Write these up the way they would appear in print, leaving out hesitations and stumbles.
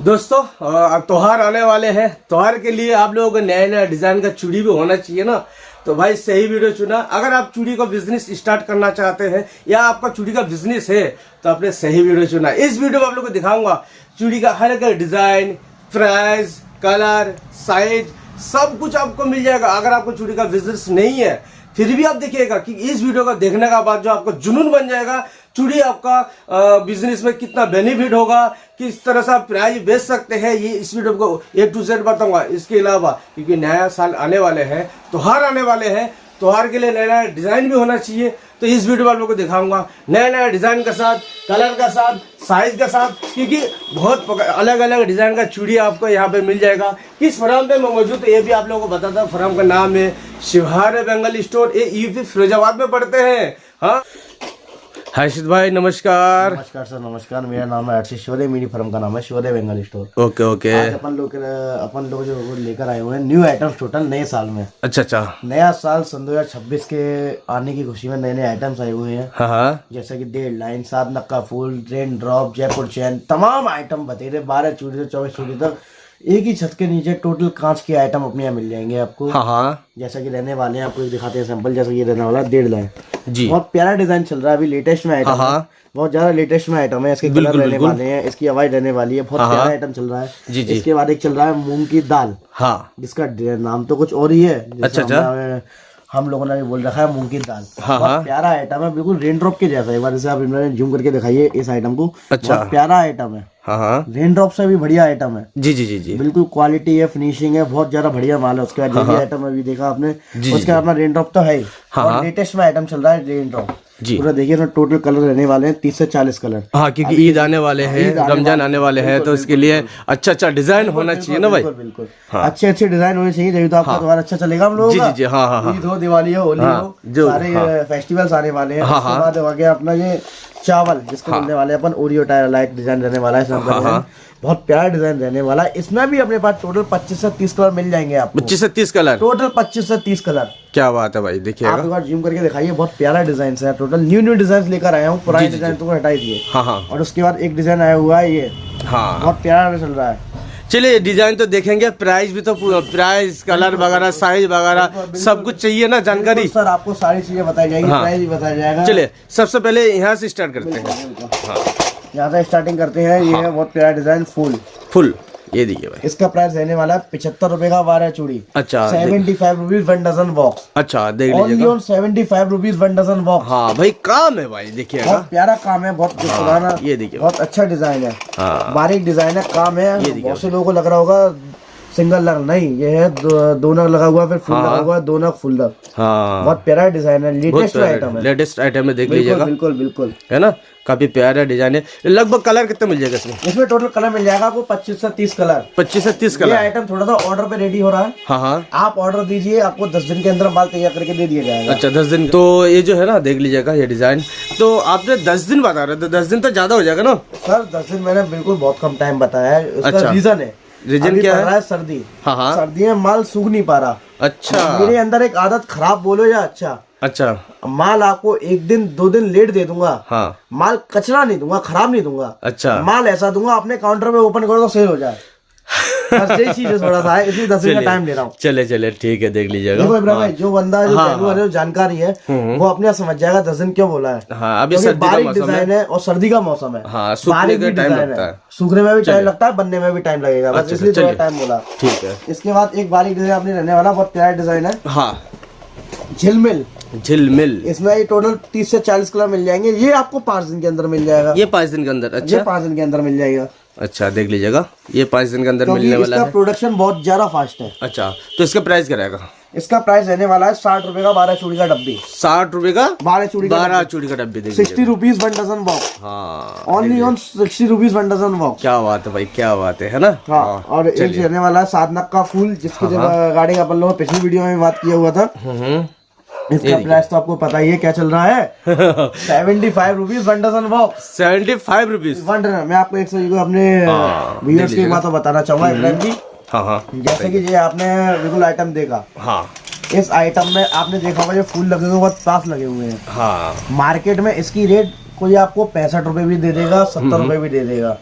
दोस्तों अब त्योहार आने वाले हैं। त्योहार के लिए आप लोगों को नया नया डिजाइन का चूड़ी भी होना चाहिए ना, तो भाई सही वीडियो चुना। अगर आप चूड़ी का बिजनेस स्टार्ट करना चाहते हैं या आपका चूड़ी का बिजनेस है तो आपने सही वीडियो चुना। इस वीडियो में आप लोगों को दिखाऊंगा चूड़ी का हर एक डिजाइन, प्राइस, कलर, साइज सब कुछ आपको मिल जाएगा। अगर आपको चूड़ी का बिजनेस नहीं है फिर भी आप देखिएगा कि इस वीडियो को देखने का बाद जो आपको जुनून बन जाएगा चूड़ी आपका बिजनेस में कितना बेनिफिट होगा, किस तरह से आप प्राइस बेच सकते हैं, ये इस वीडियो को A to Z बताऊंगा। इसके अलावा क्योंकि नया साल आने वाले हैं, त्योहार आने वाले हैं, त्योहार के लिए नया नया डिजाइन भी होना चाहिए, तो इस वीडियो में आप लोगों को दिखाऊंगा नया नया डिजाइन के साथ, कलर के साथ, साइज के साथ, क्योंकि बहुत अलग अलग डिजाइन का चूड़ी आपको यहाँ पे मिल जाएगा। किस फर्म पे मैं मौजूद है ये भी आप लोगों को बताता हूँ। फर्म का नाम है शिवहार बेंगल स्टोर, ये यूपी फिरोजाबाद में पड़ते हैं। हाँ हर्षित भाई नमस्कार। नमस्कार सर, नमस्कार। मेरा नाम है हर्षित शिवदे, मेरी फर्म का नाम है Shivde Bengal store. Okay okay. आज अपन लोग जो लेकर आए हुए हैं न्यू आइटम्स टोटल नए साल में। अच्छा। नया साल सन 2026 के आने की खुशी में नए नए आइटम्स आए हुए हैं। हाँ। जैसे कि 1.5 लाइन, 7 नक्का फूल, रेन ड्रॉप, जयपुर चैन, तमाम आइटम बतेरे 12 चूड़ी से 24 चूड़ी तक एक ही छत के नीचे टोटल कांच के आइटम अपने यहाँ मिल जाएंगे आपको। हाँ। जैसा कि रहने वाले हैं, आपको एक दिखाते हैं सैंपल। जैसा कि ये रहने वाला है 1.5 लाइन जी, बहुत प्यारा डिजाइन चल रहा है अभी लेटेस्ट में आइटम है। बहुत ज्यादा लेटेस्ट में आइटम है। इसके कलर रहने वाले हैं, इसकी आवाज रहने वाली है, बहुत प्यारा आइटम चल रहा है। जी जी। इसके बाद एक चल रहा है मूंग की दाल। हाँ। जिसका नाम तो कुछ और ही है। अच्छा। हम लोगों ने भी बोल रखा है मूंग की दाल। हाँ। बहुत प्यारा आइटम है, बिल्कुल रेन ड्रॉप के जैसा। एक बार जैसे आप इन्होंने जूम करके दिखाइए इस आइटम को। अच्छा। बहुत प्यारा आइटम है। हाँ। रेन ड्रॉप से भी बढ़िया आइटम है। जी जी जी जी। बिल्कुल क्वालिटी है, फिनिशिंग है, बहुत ज्यादा बढ़िया माल है। उसके बाद जो आइटम अभी देखा आपने, उसके बाद अपना रेन ड्रॉप तो है ही। और लेटेस्ट में आइटम चल रहा है रेन ड्रॉप जी। पूरा देखिए ना, टोटल कलर रहने वाले हैं 30 से 40 कलर। हाँ, क्योंकि ईद आने वाले हैं, रमजान आने वाले हैं, तो इसके लिए अच्छा डिजाइन होना चाहिए ना भाई। बिल्कुल अच्छे डिजाइन होने चाहिए, तभी तो आपका त्योहार अच्छा चलेगा हम लोगों का। जी जी। हाँ। ईद हो, दिवाली हो, होली हो, सारे फेस्टिवल्स आने वाले हैं। उसके बाद हो गया अपना ये चावल, जिसको मिलने वाले अपन ओरियो टायर लाइक डिजाइन रहने वाला है। बहुत प्यारा डिजाइन रहने वाला है। इसमें भी अपने पास टोटल 25 से 30 कलर मिल जाएंगे आपको। 25 से 30 कलर टोटल 25 से 30 कलर। क्या बात है भाई, देखिए आप एक बार जूम करके दिखाइए। बहुत प्यारा डिजाइन है। टोटल न्यू डिजाइन लेकर आया हूँ, पुराने डिजाइन तो हटाई दिए। हाँ। और उसके बाद एक डिजाइन आया हुआ है ये। हाँ, बहुत प्यारा चल रहा है। चलिए डिजाइन तो देखेंगे, प्राइस भी तो प्राइस, कलर वगैरह, साइज वगैरह सब कुछ चाहिए ना जानकारी। सर आपको सारी चीजें बताई जाएगी, प्राइस भी बताया जाएगा। चलिए सबसे पहले यहाँ से स्टार्ट करते हैं। यहाँ से स्टार्टिंग करते हैं। ये है बहुत प्यारा डिजाइन फुल। ये देखिए भाई, इसका प्राइस रहने वाला है 75 रुपए का 12 चूड़ी। अच्छा। 75 रुपीज 1 डजन बॉक्स। अच्छा देख लीजिएगा, 75 रुपीज 1 डजन बॉक्स। हाँ भाई काम है भाई, देखिएगा बहुत प्यारा काम है, बहुत पुराना। ये देखिए बहुत अच्छा डिजाइन है, बारीक डिजाइन है, काम है। बहुत से लोगों को लग रहा होगा सिंगल लग, नहीं, ये है दो नग लगा हुआ, फिर फुल लगा हुआ, 2 नग फुल लग। बहुत प्यारा डिजाइन है, लेटेस्ट आइटम है। लेटेस्ट आइटम है, देख लीजिएगा। बिल्कुल है ना, काफी प्यारा डिजाइन है। लगभग कलर कितना मिल जाएगा इसमें? इसमें टोटल कलर मिल जाएगा आपको 25 से 30 कलर। 25 से 30 कलर। ये आइटम थोड़ा सा ऑर्डर पे रेडी हो रहा है। हाँ। आप ऑर्डर दीजिए, आपको 10 दिन के अंदर माल तैयार करके दे दिया जाएगा। अच्छा 10 दिन। तो ये जो है ना, देख लीजिएगा ये डिजाइन, तो आपने 10 दिन बता रहे थे, 10 दिन तो ज्यादा हो जाएगा ना सर? 10 दिन मैंने बिल्कुल बहुत कम टाइम बताया है। उसका रीजन है, रीजन क्या है? सर्दी। हाँ। सर्दी में माल सूख नहीं पा रहा। अच्छा। मेरे अंदर एक आदत खराब बोलो या अच्छा, माल आपको 1 दिन 2 दिन लेट दे दूंगा। हाँ। माल कचरा नहीं दूंगा, खराब नहीं दूंगा। अच्छा। माल ऐसा दूंगा अपने काउंटर पे ओपन करो तो सेल हो जाए। बस यही चीज है, थोड़ा सा है, इसलिए 10 दिन का टाइम ले रहा हूँ। चले ठीक है, देख लीजिएगा। देखो इब्राहिम भाई, जो बंदा जो जानकारी है वो अपने आप समझ जाएगा 10 दिन क्यों बोला है। हाँ, अभी बारिश डिजाइन है और सर्दी का मौसम है। हाँ, सूखने का टाइम लगता है, सूखने में भी टाइम लगता है, बनने में भी टाइम लगेगा, बस इसलिए थोड़ा टाइम बोला। ठीक है। इसके बाद एक बारीक डिजाइन अपने रहने वाला, बहुत प्यारा डिजाइन है। हाँ, झिलमिल। इसमें ये टोटल 30 से 40 कलर मिल जाएंगे। ये आपको 5 दिन के अंदर मिल जाएगा। ये 5 दिन के अंदर? अच्छा, 5 दिन के अंदर मिल जाएगा। अच्छा देख लीजिएगा, ये 5 दिन के अंदर मिलने वाला है। इसका प्रोडक्शन बहुत ज्यादा फास्ट है। अच्छा, तो इसका प्राइस क्या रहेगा? इसका प्राइस रहने वाला है 60 रुपए का 12 चूड़ी का डब्बी। 60 रुपए का 12 चूड़ी का डब्बी। 60 रुपीज 1 डजन बॉक्स। हाँ, only on 60 rupees 1 dozen box. क्या बात है भाई, क्या बात है ना। हाँ। और एक रहने वाला है 7 नग का फूल, जिसकी गाड़ी का अपन लोगों पिछली वीडियो में बात किया हुआ था। इसका प्राइस तो आपको पता ही है क्या चल रहा है। 75 rupees 1 dozen box. 75 rupees 1 dozen. मैं आपको एक अपने व्यूअर्स की बात बताना चाहूंगा इब्राहिम जी। हाँ। जैसे कि ये आपने बिल्कुल आइटम देखा। हाँ। इस आइटम में आपने देखा होगा, ये फूल लगे हुए बहुत पास लगे हुए हैं। हाँ। मार्केट में इसकी रेट कोई आपको 65 रुपए भी दे देगा, 70 रुपए भी दे देगा।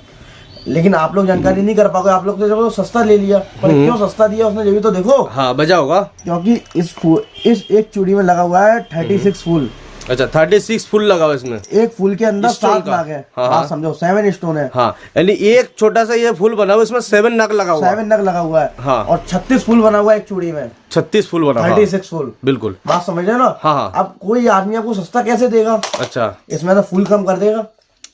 लेकिन आप लोग जानकारी नहीं कर पाओगे, आप लोग तो चलो सस्ता ले लिया, पर क्यों सस्ता दिया उसने ये भी तो देखो। हाँ बजा होगा, क्योंकि इस एक चूड़ी में लगा हुआ है 36 फूल। अच्छा 36 फुल लगा हुआ इसमें, एक फूल के अंदर स्टोन 7 का। नग है। हाँ, हाँ समझो 7 स्टोन है। हाँ यानी एक छोटा सा ये फूल बना हुआ इसमें 7 नग लगा हुआ, 7 नग लगा हुआ है। हाँ। और 36 फूल बना हुआ है एक चूड़ी में, 36 फूल बना, 36 फूल। बिल्कुल। बात समझ रहे हो ना। हाँ, हाँ। अब कोई आदमी आपको सस्ता कैसे देगा, अच्छा इसमें तो फूल कम कर देगा,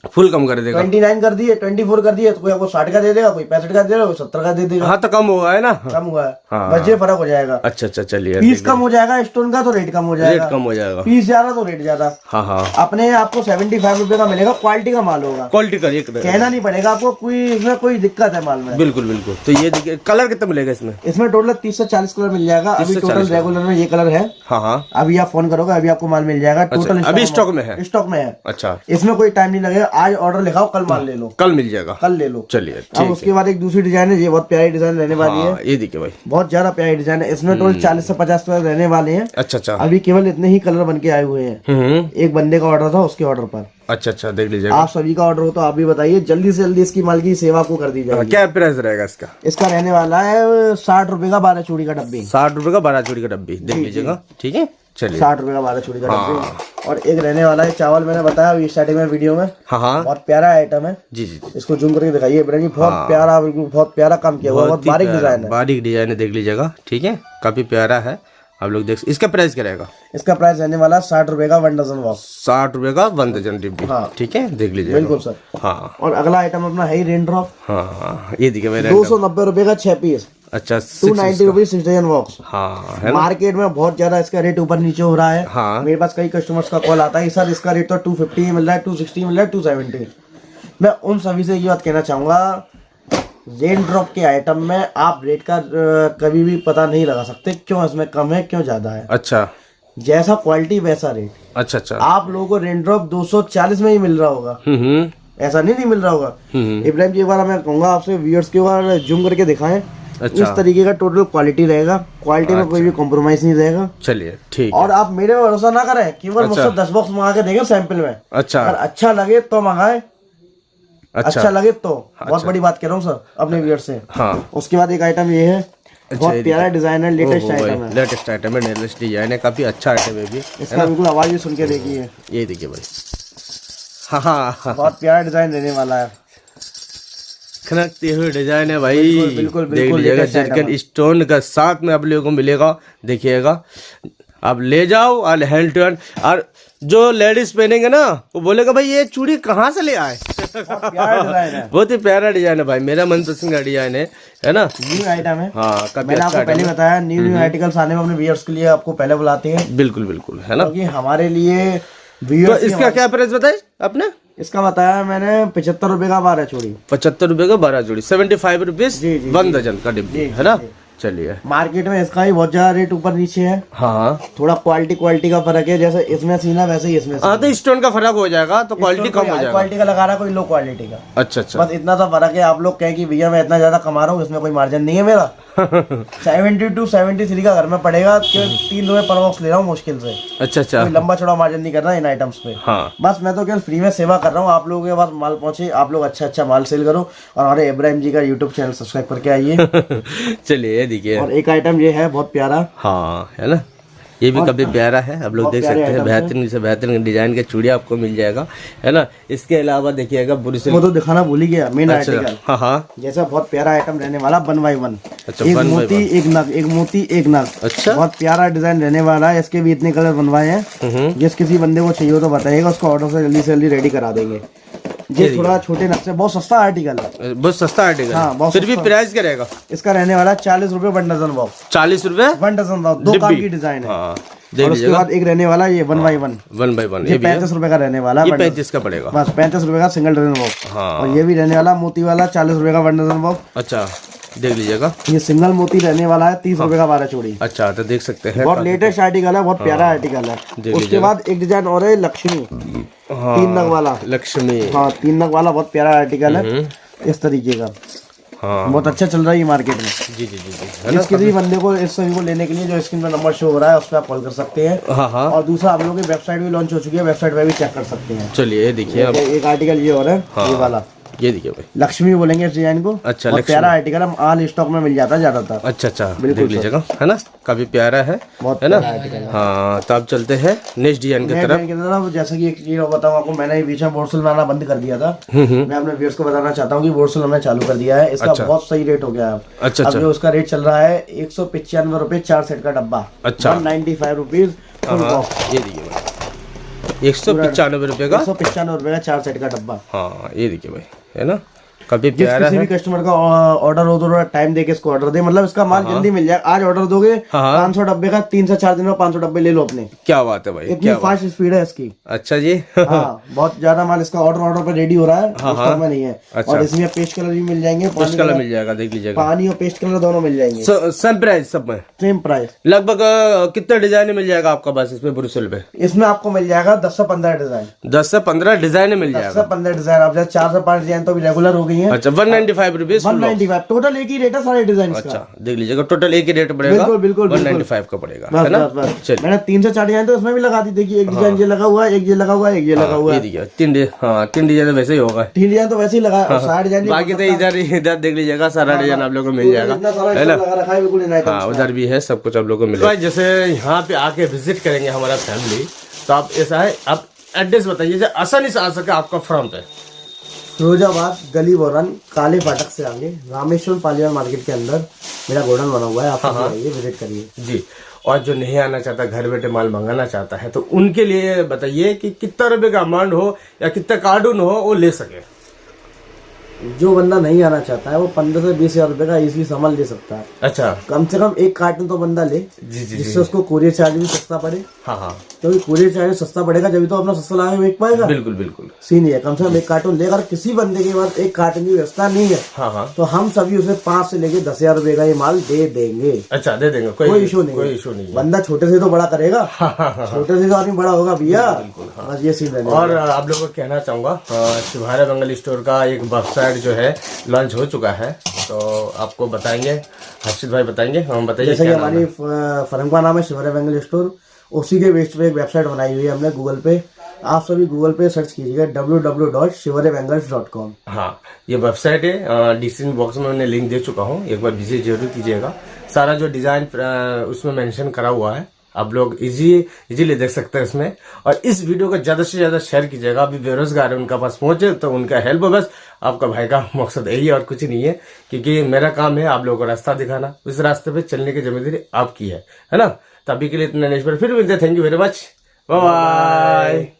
फुल कम कर देगा। 29 कर दिए, 24 कर दिए, तो कोई आपको 60 का दे देगा, कोई 65 का दे देगा, कोई 70 का दे देगा। हाँ तो कम हुआ है ना, कम हुआ है। हाँ। बस ये फर्क हो जाएगा। अच्छा अच्छा चलिए, पीस कम हो जाएगा स्टोन का तो रेट कम हो जाएगा, रेट कम हो जाएगा। पीस ज्यादा तो रेट ज्यादा। हाँ हाँ अपने आपको 75 रुपए का मिलेगा, क्वालिटी का माल होगा, क्वालिटी का एक कहना नहीं पड़ेगा आपको, कोई इसमें कोई दिक्कत है माल में। बिल्कुल बिल्कुल। तो ये देखिए कलर कितना मिलेगा इसमें? इसमें टोटल 30 से 40 कलर मिल जाएगा। 30 अभी से टोटल 40 रेगुलर में ये कलर है। हाँ हाँ अभी आप फोन करोगे अभी आपको माल मिल जाएगा। टोटल अभी स्टॉक में है? स्टॉक में है। अच्छा इसमें कोई टाइम नहीं लगेगा, आज ऑर्डर लिखाओ कल माल ले लो, कल मिल जाएगा, कल ले लो। चलिए अब ठीक उसके बाद एक दूसरी डिजाइन है, ये बहुत प्यारी डिजाइन रहने वाली है। है। ये देखिए भाई, बहुत ज्यादा प्यारी डिजाइन है। इसमें टोटल 40 से 50 कलर रहने वाले हैं। अच्छा अच्छा। अभी केवल इतने ही कलर बन के आए हुए हैं। एक बंदे का ऑर्डर था, उसके ऑर्डर पर। अच्छा अच्छा देख लीजिएगा। आप सभी का ऑर्डर हो तो आप भी बताइए, जल्दी से जल्दी इसकी माल की सेवा को कर दी जाएगी। क्या प्राइस रहेगा इसका? इसका रहने वाला है 60 रुपए का 12 चूड़ी का डब्बी। 60 रुपए का 12 चूड़ी का डब्बी, देख लीजिएगा। ठीक है चलिए, 60 रुपए का 12 चूड़ी का डब्बी। और एक रहने वाला है चावल, मैंने बताया अभी स्टार्टिंग में वीडियो में, हाँ हाँ बहुत प्यारा आइटम है। जी जी जी, इसको जूम करके दिखाइए इब्राहिम जी, बहुत प्यारा, बिल्कुल बहुत प्यारा काम किया हुआ है, बहुत ही बारीक प्यारा, डिजाइन है। बारीक डिजाइन है, देख लीजिएगा। ठीक है काफी प्यारा है, आप लोग देख। इसका प्राइस क्या रहेगा? इसका प्राइस रहने वाला 60 रुपए का 1 डजन बॉक्स। 60 रुपए का 1 डजन डिब्बी। हाँ। ठीक है देख लीजिए। बिल्कुल सर। हाँ और अगला आइटम अपना है रेन ड्रॉप। हाँ हाँ ये देखिए मेरे 290 रुपए का 6 पीस। अच्छा 290 रुपीज 6 डजन बॉक्स। हाँ है ना। मार्केट में बहुत ज्यादा इसका रेट ऊपर नीचे हो रहा है। हाँ। मेरे पास कई कस्टमर्स का कॉल आता है, सर इसका रेट तो 250 मिल रहा है, 260 मिल रहा है, 270। मैं उन सभी से ये बात कहना चाहूंगा, रेन ड्रॉप के आइटम में आप रेट का कभी भी पता नहीं लगा सकते, क्यों इसमें कम है क्यों ज्यादा है। अच्छा जैसा क्वालिटी वैसा रेट। अच्छा अच्छा। आप लोगों को रेन ड्रॉप 240 में ही मिल रहा होगा, ऐसा नहीं मिल रहा होगा। इब्राहिम जी एक बार मैं कहूंगा आपसे व्यूअर्स के बार जूम करके दिखाएं। अच्छा। इस तरीके का टोटल क्वालिटी रहेगा, क्वालिटी में कोई भी कॉम्प्रोमाइज नहीं रहेगा। चलिए ठीक। और आप मेरे पे भरोसा ना करें, केवल मुझसे 10 बॉक्स मंगा के देंगे सैंपल में। अच्छा अगर अच्छा लगे तो मंगाए, अच्छा लगे तो। बहुत बड़ी बात कह रहा हूँ सर अपने व्यूअर्स से। हाँ उसके बाद एक आइटम ये है, बहुत प्यारा डिजाइन है, लेटेस्ट आइटम है। लेटेस्ट आइटम है, लेटेस्ट डिजाइन है, काफी अच्छा आइटम है भी। इसका बिल्कुल आवाज भी सुन के देखिए। ये देखिए भाई, हाँ हाँ हाँ, बहुत प्यारा डिजाइन रहने वाला है, खनकते हुए डिजाइन है भाई। बिल्कुल, बिल्कुल, देख बिल्कुल लीजिएगा, latest item जरकन स्टोन का साथ में आप लोगों को मिलेगा, देखिएगा। आप ले जाओ और हैंड टू हैंड, और जो लेडीज पहनेंगे ना वो बोलेगा भाई ये चूड़ी कहाँ से ले आए। बहुत प्यारा डिजाइन है, बहुत ही प्यारा डिजाइन है भाई, मेरा मनपसंद का डिजाइन है ना। न्यू आइटम है। हाँ काफी मैंने अच्छा आपको पहले item है। बताया, न्यू आर्टिकल्स आने में अपने व्यूअर्स के लिए आपको पहले बुलाते हैं, बिल्कुल बिल्कुल है ना। क्योंकि हमारे लिए तो व्यूअर्स। इसका क्या प्राइस बताए आपने? इसका बताया मैंने 75 रुपए का 12 चूड़ी। 75 रुपए का 12 जोड़ी, 75 रुपीज जी, जी, 1 डजन का डिब्बी, है ना। चलिए, मार्केट में इसका ही बहुत ज्यादा रेट ऊपर नीचे है। हाँ थोड़ा क्वालिटी का फर्क है, जैसे इसमें सीना वैसे ही इसमें हाँ, तो स्टोन का फर्क हो जाएगा तो क्वालिटी कम हो जाएगा। क्वालिटी का लगा रहा है, कोई लो क्वालिटी का। अच्छा अच्छा। बस इतना सा फर्क है। आप लोग कहें कि भैया मैं इतना ज्यादा कमा रहा हूँ, इसमें कोई मार्जिन नहीं है मेरा। 72 73 का घर में पड़ेगा, 3 रुपए पर बॉक्स ले रहा हूँ मुश्किल से। अच्छा अच्छा। कोई लंबा चौड़ा मार्जिन नहीं कर रहा इन आइटम्स पे। हाँ बस मैं तो केवल फ्री में सेवा कर रहा हूँ, आप लोगों के पास माल पहुंचे, आप लोग अच्छा माल सेल करो, और हमारे इब्राहिम जी का यूट्यूब चैनल सब्सक्राइब करके आइए। चलिए ये देखिए, और एक आइटम ये है बहुत प्यारा, हाँ है ना, ये भी काफी प्यारा है, आप लोग देख सकते हैं। बेहतरीन से बेहतरीन डिजाइन के चूड़िया आपको मिल जाएगा, है ना। इसके अलावा देखिएगा बुरी वो तो दिखाना भूल ही गया, मेन आर्टिकल। हाँ हाँ, जैसा बहुत प्यारा आइटम रहने वाला 1 by 1। अच्छा, एक 1 by मोती 1। एक नग, एक मोती एक नग। अच्छा, बहुत प्यारा डिजाइन रहने वाला है। इसके भी इतने कलर बनवाए हैं, जिस किसी बंदे को चाहिए हो तो बताइएगा, उसको ऑर्डर से जल्दी रेडी करा देंगे। ये थोड़ा छोटे नग से बहुत सस्ता आर्टिकल है, बहुत सस्ता आर्टिकल। हाँ, बहुत फिर भी प्राइस क्या रहेगा इसका? रहने वाला 40 रुपए 1 डजन बॉक्स। 40 रुपए 1 डजन बॉक्स, 2 काम की डिजाइन है। हाँ, और उसके बाद एक रहने वाला ये 1 by 1। 1 by 1 ये 35 रुपए का रहने वाला, ये 35 का पड़ेगा, बस 35 रुपए का सिंगल डजन बॉक्स। हाँ। और ये भी रहने वाला मोती वाला 40 रुपए का 1 डजन बॉक्स। अच्छा देख लीजिएगा, ये सिंगल मोती रहने वाला है 30 रुपए का 12 चूड़ी। अच्छा तो देख सकते हैं, बहुत लेटेस्ट आर्टिकल है, बहुत प्यारा आर्टिकल है। उसके बाद एक डिजाइन और है लक्ष्मी, 3 नग वाला लक्ष्मी। हाँ 3 नग वाला, बहुत प्यारा आर्टिकल है इस तरीके का। हाँ बहुत अच्छा चल रहा है ये मार्केट में। जी जी जी जी, इस किसी बंदे को इस सभी को लेने के लिए जो स्क्रीन पर नंबर शो हो रहा है उस पर आप कॉल कर सकते हैं। हाँ हाँ। और दूसरा आप लोगों की वेबसाइट भी लॉन्च हो चुकी है, वेबसाइट पे भी चेक कर सकते हैं। चलिए ये देखिए अब एक आर्टिकल ये और है, ये वाला ये देखिए भाई, लक्ष्मी बोलेंगे इस डिजाइन को। अच्छा, बहुत प्यारा आर्टिकल है, ऑल स्टॉक में मिल जाता है ज्यादातर। अच्छा अच्छा, देख लीजिएगा, है ना, काफी प्यारा है, बहुत है ना। प्यारा आर्टिकल है। हाँ, तो आप चलते हैं नेक्स्ट डिजाइन की तरफ। जैसा कि एक चीज बताऊं आपको, मैंने बीच में बोर्ड सेल बनाना बंद कर दिया था। मैं अपने व्यूअर्स को बताना चाहता हूँ कि बोर्ड सेल हमने चालू कर दिया है। इसका बहुत सही रेट हो गया है। अच्छा अब जो उसका रेट चल रहा है 195 रुपए 4 सेट का डब्बा। अच्छा, 195 रुपीज। ये देखिए भाई, 195 रुपए का, 195 रुपए का 4 सेट का डब्बा। हाँ, ये देखिए भाई, है ना, काफी प्यारा किसी है। भी कस्टमर का ऑर्डर हो तो टाइम देके इसको ऑर्डर दे, मतलब इसका माल जल्दी मिल जाए। आज ऑर्डर दोगे 500 डब्बे का, 3 से 4 दिन में 500 डब्बे ले लो अपने। क्या बात है भाई, इतनी फास्ट स्पीड है इसकी। अच्छा जी। हाँ, बहुत ज्यादा माल इसका ऑर्डर पे रेडी हो रहा है, स्टॉक में नहीं है। अच्छा। और इसमें पेस्ट कलर भी मिल जाएंगे, पेस्ट कलर मिल जाएगा, देख लीजिएगा, पानी और पेस्ट कलर दोनों मिल जाएंगे। सेम प्राइस सब में, सेम प्राइस। लगभग कितने डिजाइन मिल जाएगा आपका बस इसमें ब्रुसेल पे? इसमें आपको मिल जाएगा 10 से 15 डिजाइन। 10 से 15 डिजाइन मिल 10 जाएगा। से 15 डिजाइन। आप 4 से 5 डिजाइन तो भी रेगुलर हो गई है। अच्छा, 195 रुपीज, 195 टोटल एक ही रेट है सारे डिजाइन का। अच्छा, देख लीजिएगा, टोटल एक ही रेट पड़ेगा, बिल्कुल बिल्कुल 195 का पड़ेगा, बस, है ना। बस, बस। चलिए, मैंने 3 से 4 डिजाइन तो इसमें भी लगा दी। देखिए, एक डिजाइन ये लगा हुआ है, एक ये लगा हुआ है, एक ये लगा हुआ ये है। देखिए, 3 डिजाइन वैसे ही होगा, 3 डिजाइन तो वैसे ही लगा है, और 60 डिजाइन बाकी तो इधर देख लीजिएगा, सारा डिजाइन आप लोगों को मिल जाएगा, है ना। लगा रखा है बिल्कुल इन आइटम। हाँ, उधर भी है, सब कुछ आप लोगों को मिलेगा। जैसे यहाँ पे आके विजिट करेंगे हमारा फैमिली, तो आप ऐसा है, आप एड्रेस बताइए जो आसानी से आ सके आपका फर्म पे। फिरोजाबाद गली बोरन काले फाटक से आगे रामेश्वर पालीवाल मार्केट के अंदर मेरा गोडाउन बना हुआ है। आप आइए, विजिट करिए जी। और जो नहीं आना चाहता, घर बैठे माल मंगाना चाहता है, तो उनके लिए बताइए कि कितना रुपए का अमाउंट हो या कितना कार्टून हो वो ले सके। जो बंदा नहीं आना चाहता है वो 15 से 20 हजार रुपए का इजीली सामान ले सकता है। अच्छा, कम से कम एक कार्टन तो बंदा ले, जी जी, जिससे उसको कोरियर चार्ज भी सस्ता पड़े। हाँ हाँ, क्योंकि कोरियर चार्ज सस्ता पड़ेगा जब तो अपना सस्ता लगा के बेच पाएगा। बिल्कुल बिल्कुल, सीन है, कम से कम एक कार्टन ले। अगर किसी बंदे के पास एक कार्टन की व्यवस्था नहीं है, हाँ हाँ, तो हम सभी उसे 5 से लेके 10 हजार रुपए का ये माल दे देंगे। अच्छा, दे देंगे, कोई इशू नहीं, कोई इशू नहीं। बंदा छोटे से तो बड़ा करेगा, छोटे से तो आदमी बड़ा होगा भैया। बस ये सीन है। और आप लोगों को कहना चाहूंगा, शिवारा बंगल स्टोर का एक वेबसाइट जो है लॉन्च हो चुका है, तो आपको बताएंगे, हर्षित भाई बताएंगे, हम बताइए। जैसे कि हमारी फर्म का नाम है शिवारा बेंगल स्टोर, उसी के बेस पे एक वेबसाइट बनाई हुई है हमने गूगल पे। आप सभी गूगल पे सर्च कीजिएगा www.shivarabengals.com। हाँ, ये वेबसाइट है, डिस्क्रिप्शन बॉक्स में मैंने लिंक दे चुका हूँ, एक बार विजिट जरूर कीजिएगा। सारा जो डिजाइन उसमें मेंशन करा हुआ है, आप लोग इजीली देख सकते हैं इसमें। और इस वीडियो को ज्यादा से ज्यादा शेयर कीजिएगा। अभी बेरोजगार है, उनका पास पहुंचे तो उनका हेल्प हो, बस आपका भाई का मकसद यही है और कुछ नहीं है, क्योंकि मेरा काम है आप लोगों को रास्ता दिखाना, उस रास्ते पे चलने की जिम्मेदारी आपकी है ना। तभी के लिए इतना नेक्स्ट बार फिर मिलते हैं। Thank you very much, bye bye.